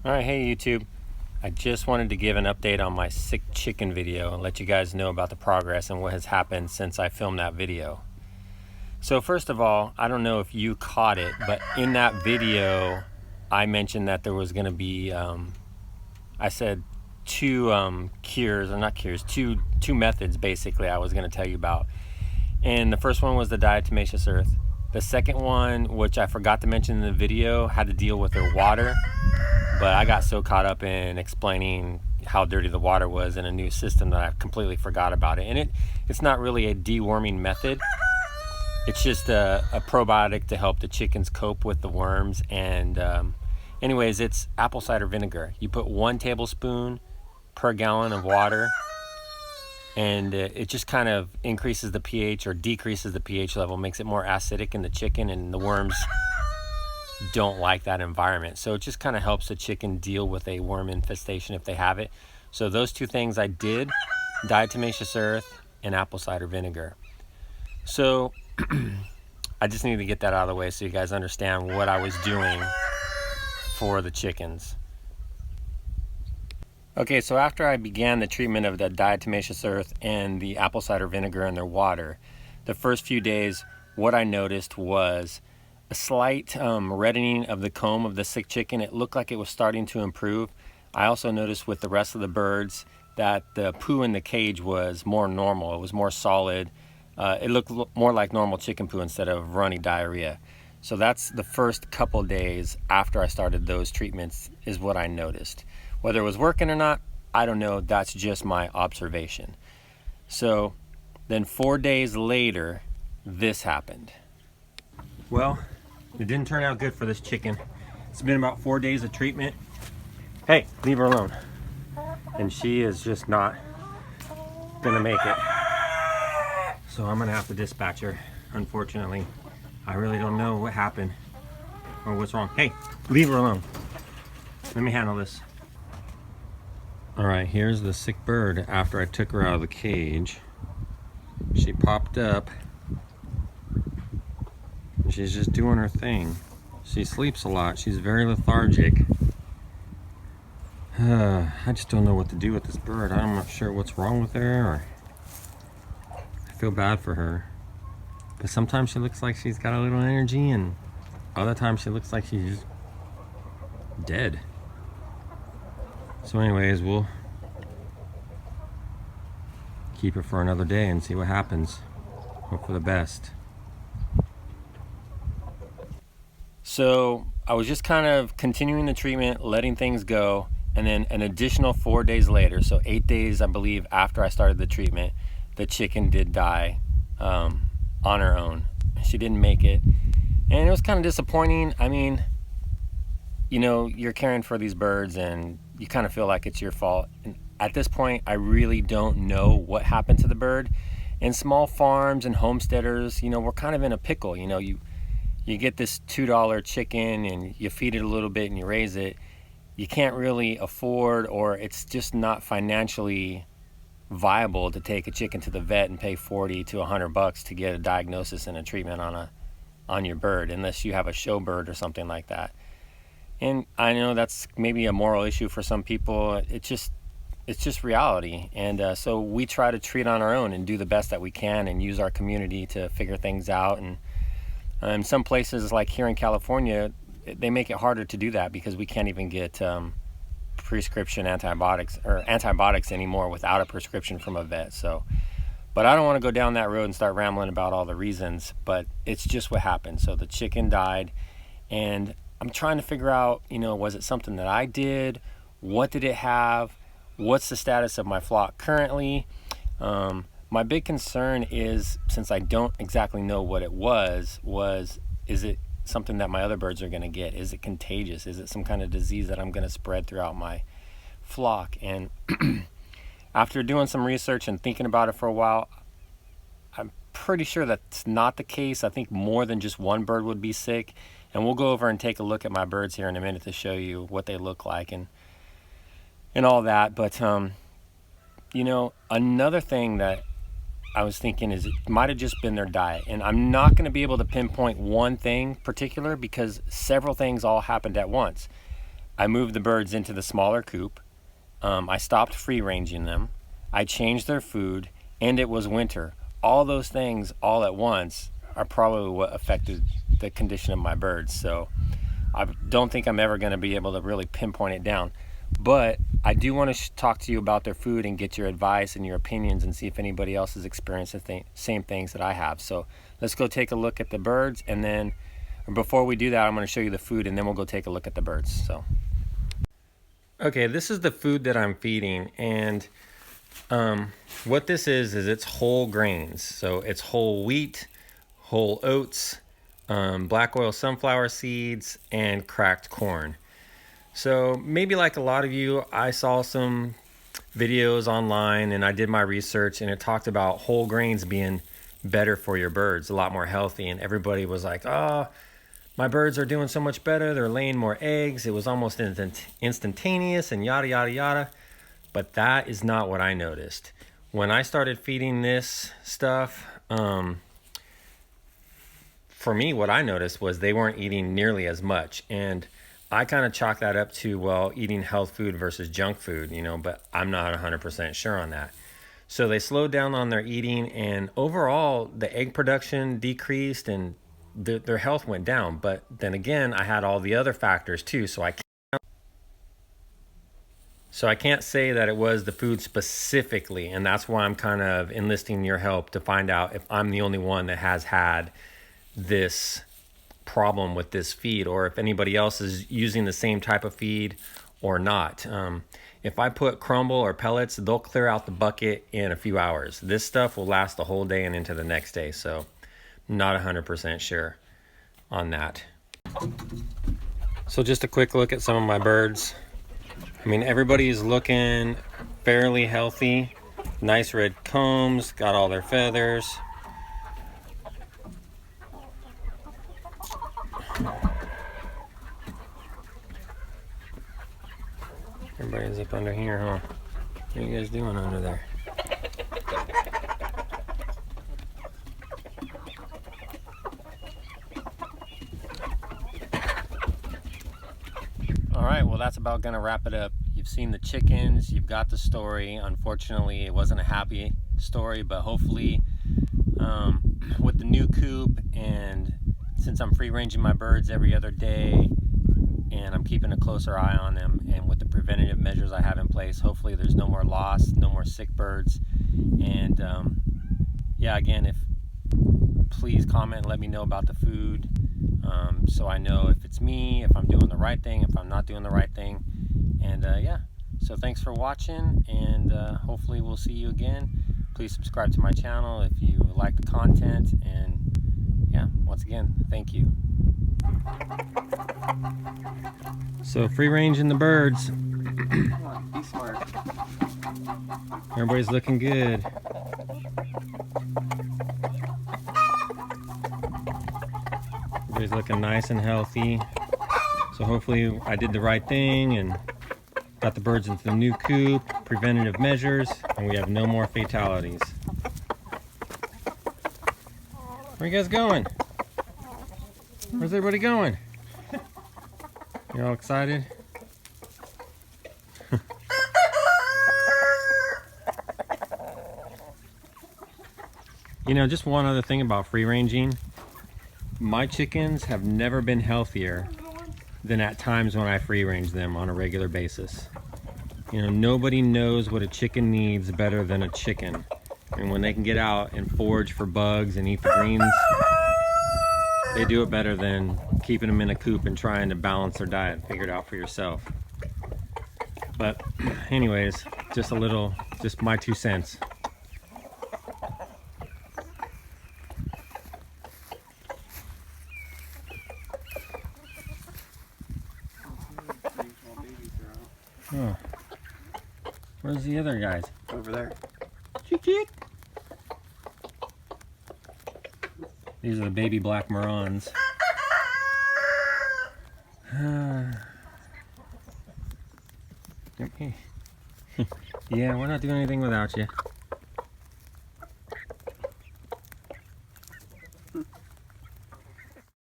Alright, hey YouTube. I just wanted to give an update on my sick chicken video and let you guys know about the progress and what has happened since I filmed that video. So first of all, I don't know if you caught it, but in that video I mentioned that there was going to be, I said two two methods basically I was going to tell you about. And the first one was the diatomaceous earth. The second one, which I forgot to mention in the video, had to deal with their water. But I got so caught up in explaining how dirty the water was in a new system that I completely forgot about it. And it's not really a deworming method. It's just a probiotic to help the chickens cope with the worms. And anyways, it's apple cider vinegar. You put 1 tablespoon per gallon of water, and it just kind of increases the pH or decreases the pH level, makes it more acidic in the chicken, and the worms don't like that environment. So it just kind of helps the chicken deal with a worm infestation if they have it. So those two things I did, diatomaceous earth and apple cider vinegar. So I just need to get that out of the way so you guys understand what I was doing for the chickens. Okay, so after I began the treatment of the diatomaceous earth and the apple cider vinegar in their water, the first few days what I noticed was a slight reddening of the comb of the sick chicken. It looked like it was starting to improve. I also noticed with the rest of the birds that the poo in the cage was more normal. It was more solid. It looked more like normal chicken poo instead of runny diarrhea. So that's the first couple days after I started those treatments is what I noticed. Whether it was working or not, I don't know. That's just my observation. So then 4 days later, this happened. Well, it didn't turn out good for this chicken. It's been about 4 days of treatment. Hey, leave her alone. And she is just not gonna make it. So I'm gonna have to dispatch her, unfortunately. I really don't know what happened or what's wrong. Hey, leave her alone. Let me handle this. All right, here's the sick bird after I took her out of the cage. She popped up. She's just doing her thing. She sleeps a lot. She's very lethargic. I just don't know what to do with this bird. I'm not sure what's wrong with her. I feel bad for her. But sometimes she looks like she's got a little energy, and other times she looks like she's just dead. So anyways, we'll keep her for another day and see what happens. Hope for the best. So I was just kind of continuing the treatment, letting things go, and then an additional 4 days later, so 8 days I believe after I started the treatment, the chicken did die on her own. She didn't make it, and it was kind of disappointing. I mean, you know, you're caring for these birds and you kind of feel like it's your fault. And at this point, I really don't know what happened to the bird. And small farms and homesteaders, you know, we're kind of in a pickle. You know, you get this $2 chicken and you feed it a little bit and you raise it. You can't really afford, or it's just not financially viable to take a chicken to the vet and pay $40 to $100 to get a diagnosis and a treatment on your bird, unless you have a show bird or something like that. And I know that's maybe a moral issue for some people. It's just reality. And so we try to treat on our own and do the best that we can and use our community to figure things out. And some places like here in California, they make it harder to do that because we can't even get prescription antibiotics anymore without a prescription from a vet. So, but I don't want to go down that road and start rambling about all the reasons, but it's just what happened. So the chicken died, and I'm trying to figure out, you know, was it something that I did? What did it have? What's the status of my flock currently? My big concern is, since I don't exactly know what it was is it something that my other birds are going to get? Is it contagious? Is it some kind of disease that I'm going to spread throughout my flock? And after doing some research and thinking about it for a while, I'm pretty sure that's not the case. I think more than just one bird would be sick. And we'll go over and take a look at my birds here in a minute to show you what they look like and all that. But, you know, another thing that I was thinking is it might have just been their diet. And I'm not going to be able to pinpoint one thing particular because several things all happened at once. I moved the birds into the smaller coop. I stopped free ranging them. I changed their food, and it was winter. All those things all at once are probably what affected the condition of my birds. So I don't think I'm ever going to be able to really pinpoint it down. But I do want to talk to you about their food and get your advice and your opinions and see if anybody else has experienced the same things that I have. So let's go take a look at the birds, and then before we do that, I'm going to show you the food, and then we'll go take a look at the birds. So, okay, this is the food that I'm feeding, and what this is it's whole grains. So it's whole wheat, whole oats, black oil sunflower seeds, and cracked corn. So maybe like a lot of you, I saw some videos online and I did my research, and it talked about whole grains being better for your birds, a lot more healthy, and everybody was like, oh, my birds are doing so much better, they're laying more eggs, it was almost instantaneous, and yada yada yada. But that is not what I noticed. When I started feeding this stuff, for me, what I noticed was they weren't eating nearly as much. And I kind of chalk that up to, well, eating health food versus junk food, you know, but I'm not 100% sure on that. So they slowed down on their eating, and overall, the egg production decreased and their health went down. But then again, I had all the other factors too, so I can't say that it was the food specifically, and that's why I'm kind of enlisting your help to find out if I'm the only one that has had this problem with this feed, or if anybody else is using the same type of feed or not. If I put crumble or pellets, they'll clear out the bucket in a few hours. This stuff will last the whole day and into the next day, so I'm not 100% sure on that. So just a quick look at some of my birds. I mean, everybody's looking fairly healthy. Nice red combs, got all their feathers. Everybody's up under here, huh? What are you guys doing under there? All right, well, that's about gonna wrap it up. You've seen the chickens, you've got the story. Unfortunately, it wasn't a happy story, but hopefully with the new coop, and since I'm free ranging my birds every other day and I'm keeping a closer eye on them, and with the preventative measures I have in place, hopefully there's no more loss, no more sick birds. And yeah, again, please comment and let me know about the food, so I know if it's me, if I'm doing the right thing, if I'm not doing the right thing. And yeah, so thanks for watching, and hopefully we'll see you again. Please subscribe to my channel if you like the content, and yeah, once again, thank you. So free ranging the birds. Come on, be smart. Everybody's looking good. Everybody's looking nice and healthy. So hopefully I did the right thing and got the birds into the new coop, preventative measures, and we have no more fatalities. Where are you guys going? Where's everybody going? You all excited? You know, just one other thing about free ranging. My chickens have never been healthier than at times when I free range them on a regular basis. You know, nobody knows what a chicken needs better than a chicken. And when they can get out and forage for bugs and eat the greens, they do it better than keeping them in a coop and trying to balance their diet. Figure it out for yourself. But anyways, just my 2 cents. Oh. Where's the other guys? Over there. Cheek, cheek. These are the baby black Marans. Yeah, we're not doing anything without you.